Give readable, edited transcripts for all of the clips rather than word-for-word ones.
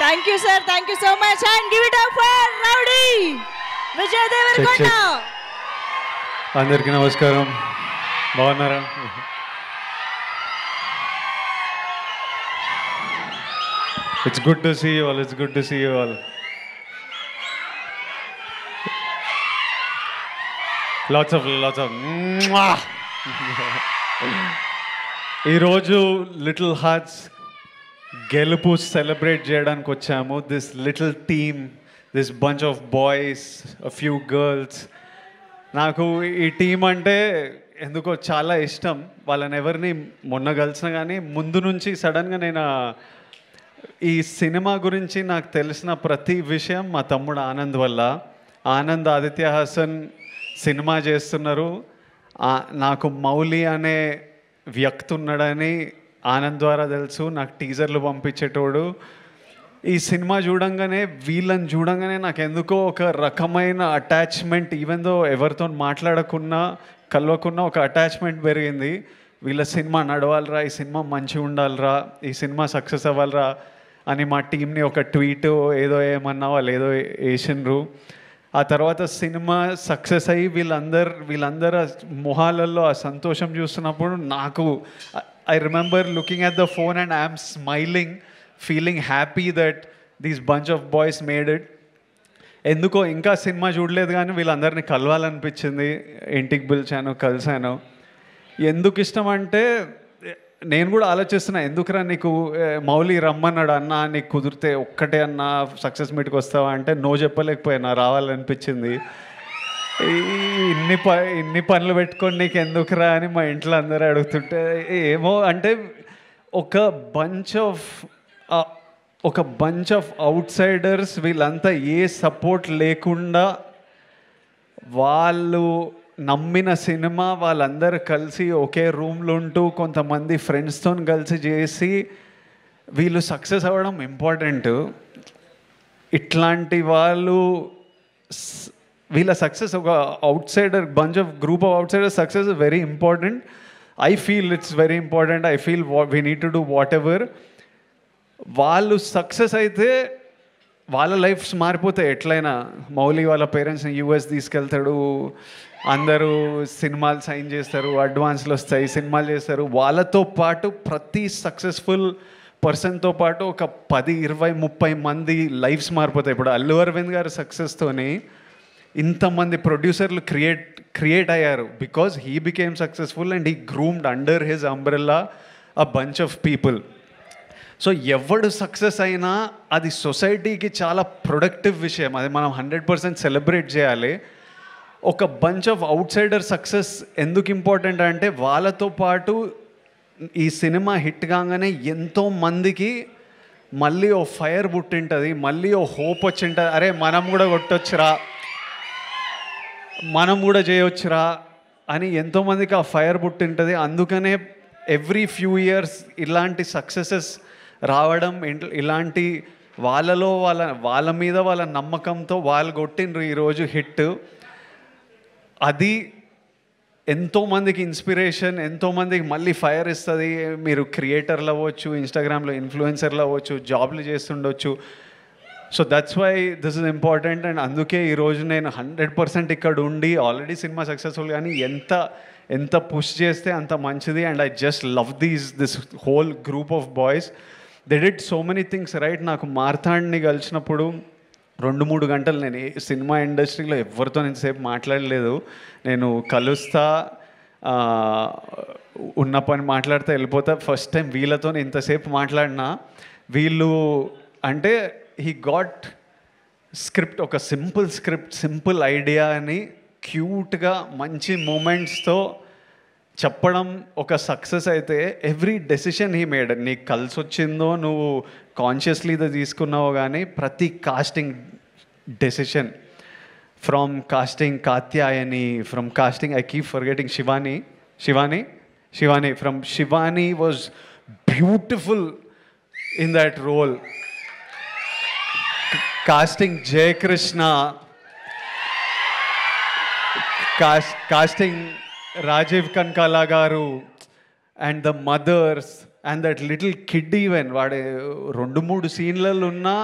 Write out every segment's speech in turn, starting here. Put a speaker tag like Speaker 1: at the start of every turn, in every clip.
Speaker 1: Thank you, sir. Thank you so much. And give it up for Rowdy Vijay Devarakonda.
Speaker 2: అందరికీ నమస్కారం. బాగున్నారా? It's good to see you all. It's good to see you all. Lots of ఈరోజు little hearts గెలుపు celebrate చేయడానికి వచ్చాము. This little team, this bunch of boys, a few girls. నాకు ఈ team అంటే ఎందుకో చాలా ఇష్టం. వాళ్ళని ఎవరిని మొన్న కలిసినా కానీ ముందు నుంచి సడన్గా నేను ఈ సినిమా గురించి నాకు తెలిసిన ప్రతి విషయం మా తమ్ముడు ఆనంద్ వల్ల. ఆనంద్ ఆదిత్య హాసన్ సినిమా చేస్తున్నారు. నాకు మౌలి అనే వ్యక్తి ఉన్నాడని ఆనంద్ ద్వారా తెలుసు. నాకు టీజర్లు పంపించేటోడు. ఈ సినిమా వీళ్ళని చూడంగానే నాకు ఎందుకో ఒక రకమైన అటాచ్మెంట్, ఈవెన్ దో ఎవరితో మాట్లాడకున్నా కలవకున్నా ఒక అటాచ్మెంట్ పెరిగింది. వీళ్ళ సినిమా నడవాలరా, ఈ సినిమా మంచిగా ఉండాలిరా, ఈ సినిమా సక్సెస్ అవ్వాలరా అని మా టీంని ఒక ట్వీట్ ఏదో ఏమన్నా వాళ్ళు ఏదో వేసిండ్రు. ఆ తర్వాత సినిమా సక్సెస్ అయ్యి వీళ్ళందరూ మొహాలలో ఆ సంతోషం చూస్తున్నప్పుడు నాకు I remember looking at the phone and I'm smiling, feeling happy that these bunch of boys made it. ఎందుకో ఇంకా సినిమా చూడలేదు కానీ వీళ్ళందరినీ కలవాలనిపించింది. ఇంటికి పిలిచాను, కలిశాను. ఎందుకు ఇష్టం అంటే నేను కూడా ఆలోచిస్తున్నా, ఎందుకురా నీకు మౌలి రమ్మన్నాడు అన్న, నీకు కుదిరితే ఒక్కటే అన్న సక్సెస్ మీట్కి వస్తావా అంటే నో చెప్పలేకపోయినా, రావాలనిపించింది. ఇన్ని పనులు పెట్టుకొని నీకు ఎందుకురా అని మా ఇంట్లో అందరూ అడుగుతుంటే ఏమో అంటే ఒక బంచ్ ఆఫ్ అవుట్ సైడర్స్, వీళ్ళంతా ఏ సపోర్ట్ లేకుండా వాళ్ళు నమ్మిన సినిమా వాళ్ళందరూ కలిసి ఒకే రూమ్లో ఉంటూ కొంతమంది ఫ్రెండ్స్తో కలిసి చేసి వీళ్ళు సక్సెస్ అవ్వడం ఇంపార్టెంట్. ఇట్లాంటి వీళ్ళ సక్సెస్ ఒక out cider bunch of group of out cider success is very important. I feel it's very important. I feel we need to do what ever. వాళ్ళు సక్సెస్ అయితే వాళ్ళ లైఫ్స్ మారిపోతాయి ఎట్లయినా. మౌలి వాళ్ళ పేరెంట్స్ని యూఎస్ తీసుకెళ్తాడు, అందరూ సినిమాలు సైన్ చేస్తారు, అడ్వాన్స్లు వస్తాయి, సినిమాలు చేస్తారు. వాళ్ళతో పాటు ప్రతి సక్సెస్ఫుల్ పర్సన్తో పాటు ఒక 10, 20, 30 మంది లైఫ్స్ మారిపోతాయి. ఇప్పుడు అల్లు అరవింద్ గారి సక్సెస్తోని ఇంతమంది ప్రొడ్యూసర్లు క్రియేట్ అయ్యారు because he became successful and he groomed under his umbrella a bunch of people. So ఎవడు సక్సెస్ అయినా అది సొసైటీకి చాలా ప్రొడక్టివ్ విషయం. అది మనం 100% సెలబ్రేట్ చేయాలి. ఒక bunch of out cider success ఎందుకు ఇంపార్టెంట్ అంటే వాళ్ళతో పాటు ఈ సినిమా హిట్ కాగానే ఎంతోమందికి మళ్ళీ ఓ ఫైర్ పుట్టింటుంది, మళ్ళీ ఓ హోప్ వచ్చింటుంది. అరే మనం కూడా కొట్టొచ్చురా, మనం కూడా చేయొచ్చురా అని ఎంతోమందికి ఆ ఫైర్ పుట్టింటుంది. అందుకనే ఎవ్రీ ఫ్యూ ఇయర్స్ ఇలాంటి సక్సెసెస్ రావడం, ఇలాంటి వాళ్ళ మీద వాళ్ళ నమ్మకంతో వాళ్ళు కొట్టిండ్రు ఈరోజు హిట్. అది ఎంతోమందికి ఇన్స్పిరేషన్, ఎంతోమందికి మళ్ళీ ఫైర్ ఇస్తుంది. మీరు క్రియేటర్లు అవ్వచ్చు, ఇన్స్టాగ్రామ్లో ఇన్ఫ్లుయెన్సర్లు అవ్వచ్చు, జాబ్లు చేస్తుండొచ్చు. So that's why this is important. And అందుకే ఈరోజు నేను 100% ఇక్కడ ఉండి ఆల్రెడీ సినిమా సక్సెస్ఫుల్ కానీ ఎంత పుష్ చేస్తే అంత మంచిది. And I just love this whole group of boys. They did so many things right. నాకు మార్తాండ్ని కలిసినప్పుడు 2-3 గంటలు నేను సినిమా ఇండస్ట్రీలో ఎవరితో ఇంతసేపు మాట్లాడలేదు. నేను కలుస్తా, ఉన్న పని మాట్లాడితే వెళ్ళిపోతా. ఫస్ట్ టైం వీళ్ళతో ఇంతసేపు మాట్లాడినా. వీళ్ళు అంటే హీ గాట్ స్క్రిప్ట్, ఒక సింపుల్ ఐడియా అని క్యూట్గా మంచి మూమెంట్స్తో చెప్పడం ఒక సక్సెస్ అయితే ఎవ్రీ డెసిషన్ హీ మేడ్. నీకు కలిసి వచ్చిందో నువ్వు కాన్షియస్లీ ఇది తీసుకున్నావో కానీ ప్రతి casting decision, from casting Katyayani, from casting I keep forgetting Shivani from Shivani was beautiful in that role. Casting Jayakrishna, casting Rajeev Kanakala గారు and the mothers, and that little kid even వాడు 2-3 సీన్లలో ఉన్నా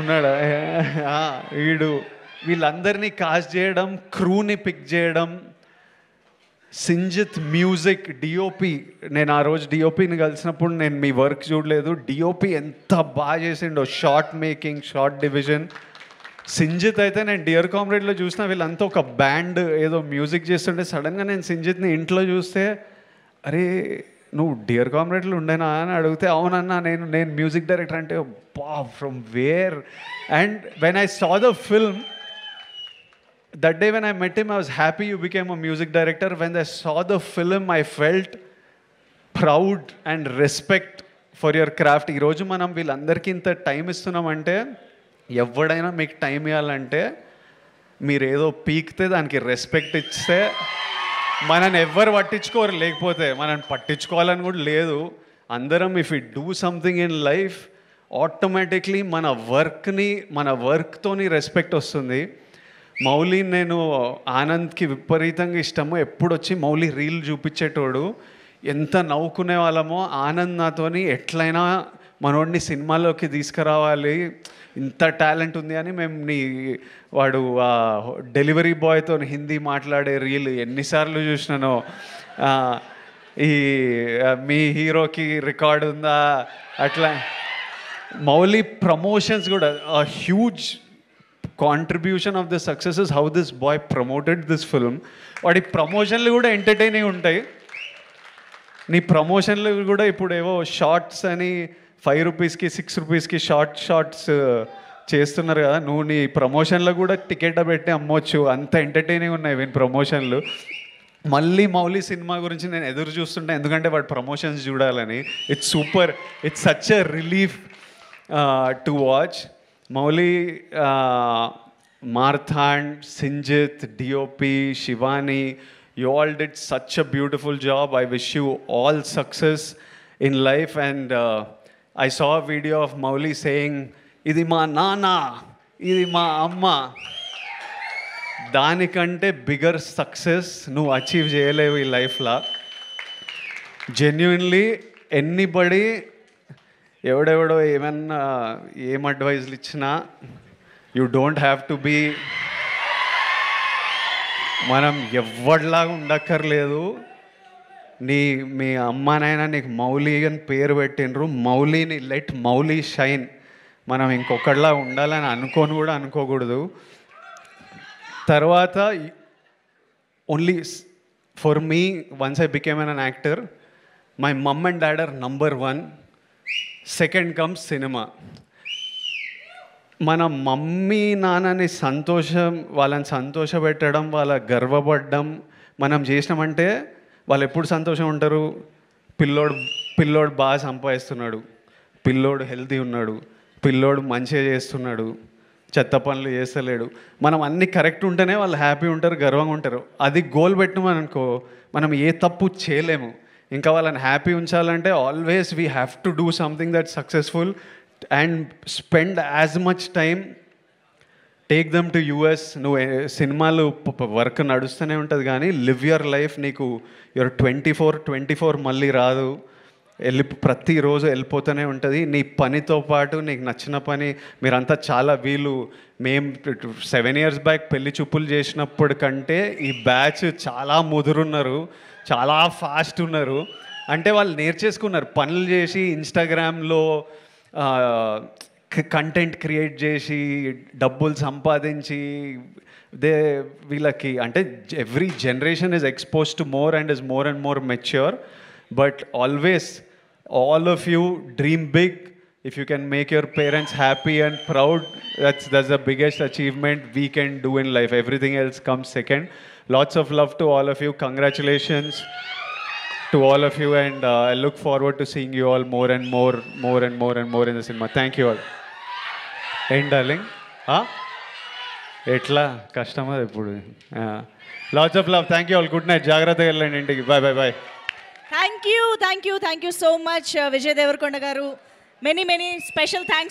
Speaker 2: ఉన్నాడా వీళ్ళందరినీ కాస్ట్ చేయడం, క్రూని పిక్ చేయడం, సింజిత్ మ్యూజిక్, డిఓపి. నేను ఆ రోజు డిఓపిని కలిసినప్పుడు నేను మీ వర్క్ చూడలేదు, డిఓపి ఎంత బాగా చేసిండో, short making, short division. Sinjith అయితే నేను డియర్ కామ్రేడ్లో చూసిన వీళ్ళంతా ఒక బ్యాండ్ ఏదో మ్యూజిక్ చేస్తుంటే సడన్గా నేను సింజిత్ని ఇంట్లో చూస్తే, అరే నువ్వు డియర్ కామ్రేడ్లో ఉండేనా అని అడిగితే అవునన్నా నేను మ్యూజిక్ డైరెక్టర్ అంటే బా from where. And when I saw the film that day when I met him, I was happy you became a music director. When I saw the film, I felt proud and respect for your craft. ఈ రోజు మనం వీళ్ళందరికీ ఇంత time ఇస్తున్నామంటే, ఎవడైనా మీకు time ఇవ్వాలంటే మీరు ఏదో పీకితే దానికి రెస్పెక్ట్ ఇస్తే మనని ఎవ్వరు పట్టించుకోరు, లేకపోతే మనని పట్టించుకోవాలని కూడా లేదు. అందరం if you do something in life automatically మన వర్క్తోని రెస్పెక్ట్ వస్తుంది. మౌలి, నేను ఆనంద్కి విపరీతంగా ఇష్టము. ఎప్పుడు వచ్చి మౌలి రీల్ చూపించేటోడు, ఎంత నవ్వుకునే వాళ్ళమో. ఆనంద్ నాతోని ఎట్లయినా మనోడిని సినిమాలోకి తీసుకురావాలి, ఇంత టాలెంట్ ఉంది అని మేము వాడు డెలివరీ బాయ్తో హిందీ మాట్లాడే రీల్ ఎన్నిసార్లు చూసినానో. ఈ మీ హీరోకి రికార్డు ఉందా అట్లా. మౌలి ప్రమోషన్స్ కూడా huge contribution of the success is how this boy promoted this film. వాడి ప్రమోషన్లు కూడా ఎంటర్టైనింగ్ ఉంటాయి. నీ ప్రమోషన్లు కూడా ఇప్పుడు ఏవో షార్ట్స్ అని 5 రూపీస్కి 6 రూపీస్కి షార్ట్స్ చేస్తున్నారు కదా, నువ్వు నీ ప్రమోషన్లో కూడా టికెట్ పెట్టి అమ్మొచ్చు, అంత ఎంటర్టైనింగ్ ఉన్నాయి వీని ప్రమోషన్లు. మళ్ళీ మౌలి సినిమా గురించి నేను ఎదురు చూస్తుంటా, ఎందుకంటే వాడు ప్రమోషన్స్ చూడాలని. It's super, it's such a relief to watch. Mauli, Marthand, Sinjit, DOP, Shivani, you all did such a beautiful job. I wish you all success in life. And I saw a video of Mauli saying, "Idi ma nana, idi ma amma." దానికంటే bigger success నువ్వు achieve చేయలేవు ఈ లైఫ్లో. Genuinely anybody ఎవడెవడో ఏమన్నా ఏం అడ్వైజ్లు ఇచ్చినా you don't have to be, మనం ఎవరిలాగా ఉండక్కర్లేదు. మీ అమ్మానైనా నీకు మౌలి అని పేరు పెట్టినరు, మౌలిని లెట్ మౌలి షైన్. మనం ఇంకొకళ్ళలా ఉండాలని అనుకోకూడదు. తర్వాత only for me, once I became an actor, my mom and dad are number 1. Second comes cinema. మన మమ్మీ నాన్నని వాళ్ళని సంతోషపెట్టడం, వాళ్ళ గర్వపడడం మనం చేసినామంటే వాళ్ళు ఎప్పుడు సంతోషం ఉంటారు? పిల్లోడు బాగా సంపాదిస్తున్నాడు, పిల్లోడు హెల్తీ ఉన్నాడు, పిల్లోడు మంచిగా చేస్తున్నాడు, చెత్త పనులు చేస్తలేడు, మనం అన్నీ కరెక్ట్ ఉంటేనే వాళ్ళు హ్యాపీ ఉంటారు, గర్వంగా ఉంటారు. అది గోల్ పెట్టినామనుకో మనం ఏ తప్పు చేయలేము. ఇంకా వాళ్ళని హ్యాపీ ఉంచాలంటే always we have to do something that successful and spend as much time. Take them to US. నువ్వు సినిమాలు వర్క్ నడుస్తూనే ఉంటుంది కానీ లివ్ యువర్ లైఫ్. నీకు యువర్ 24 మళ్ళీ రాదు, ప్రతిరోజు వెళ్ళిపోతూనే ఉంటుంది. నీ పనితో పాటు నీకు నచ్చిన పని. మీరంతా చాలా మేము 7 years బ్యాక్ పెళ్లి చూపులు చేసినప్పుడు కంటే ఈ బ్యాచ్ చాలా ముదురున్నారు, చాలా ఫాస్ట్ ఉన్నారు. అంటే వాళ్ళు నేర్చేసుకున్నారు, పనులు చేసి ఇన్స్టాగ్రామ్లో కంటెంట్ క్రియేట్ చేసి డబ్బులు సంపాదించి వీళ్ళకి అంటే every generation is expose to more and is more and more mature. But always all of you dream big. If you can make your parents happy and proud, that's the biggest achievement we can do in life. Everything else comes second. Lots of love to all of you. Congratulations to all of you, and I look forward to seeing you all more and more in the cinema. Thank you all. End darling. ఎట్లా కష్టమా ఇప్పుడు? Lots of love. Thank you all. Good night. జాగ్రత్తగా వెళ్ళండి ఇంటికి. Bye.
Speaker 1: Thank you so much, Vijay Devarkonda garu. Many special thanks